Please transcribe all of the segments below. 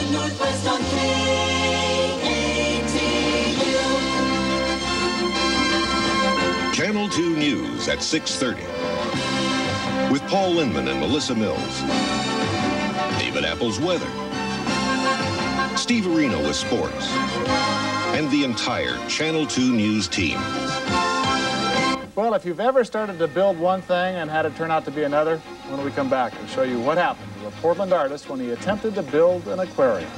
Portland Northwest on KATU. Channel 2 News at 6:30 with Paul Lindman and Melissa Mills. David Apple's weather. Steve Areno with sports. And the entire Channel 2 News team. Well, if you've ever started to build one thing and had it turn out to be another, when we come back and show you what happened to a Portland artist when he attempted to build an aquarium.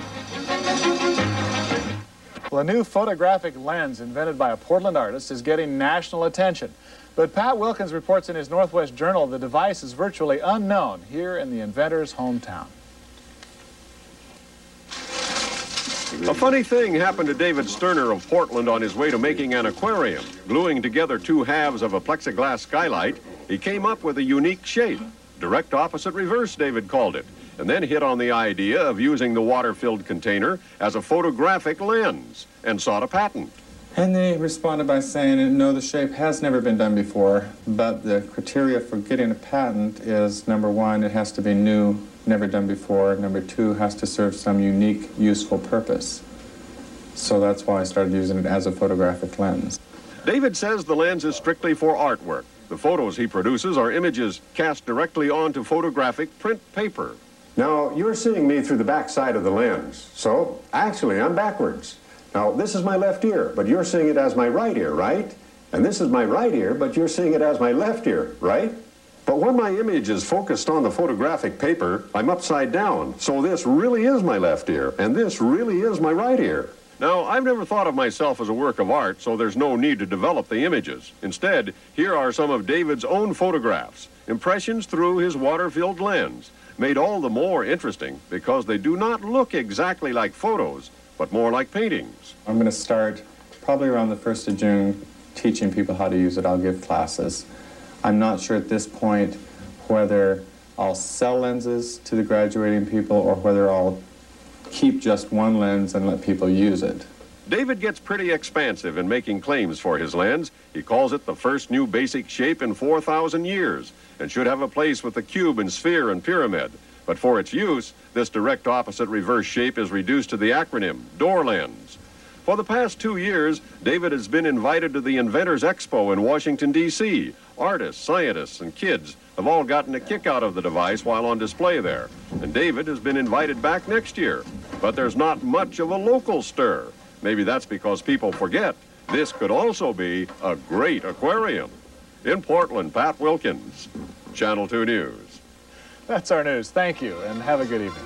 Well, a new photographic lens invented by a Portland artist is getting national attention. But Pat Wilkins reports in his Northwest Journal the device is virtually unknown here in the inventor's hometown. A funny thing happened to David Sterner of Portland on his way to making an aquarium. Gluing together two halves of a plexiglass skylight, he came up with a unique shape. Direct opposite reverse, David called it, and then hit on the idea of using the water-filled container as a photographic lens and sought a patent. And they responded by saying, no, the shape has never been done before, but the criteria for getting a patent is, number one, it has to be new, never done before. Number two, has to serve some unique, useful purpose. So that's why I started using it as a photographic lens. David says the lens is strictly for artwork. The photos he produces are images cast directly onto photographic print paper. Now, you're seeing me through the back side of the lens, so actually I'm backwards. Now, this is my left ear, but you're seeing it as my right ear, right? And this is my right ear, but you're seeing it as my left ear, right? But when my image is focused on the photographic paper, I'm upside down. So this really is my left ear, and this really is my right ear. Now, I've never thought of myself as a work of art, so there's no need to develop the images. Instead, here are some of David's own photographs, impressions through his water-filled lens, made all the more interesting because they do not look exactly like photos, but more like paintings. I'm going to start probably around the 1st of June teaching people how to use it. I'll give classes. I'm not sure at this point whether I'll sell lenses to the graduating people or whether I'll keep just one lens and let people use it. David gets pretty expansive in making claims for his lens. He calls it the first new basic shape in 4,000 years and should have a place with the cube and sphere and pyramid. But for its use, this direct opposite reverse shape is reduced to the acronym DOR lens. For the past 2 years, David has been invited to the Inventors Expo in Washington, D.C. Artists, scientists, and kids have all gotten a kick out of the device while on display there. And David has been invited back next year. But there's not much of a local stir. Maybe that's because people forget this could also be a great aquarium. In Portland, Pat Wilkins, Channel 2 News. That's our news. Thank you, and have a good evening.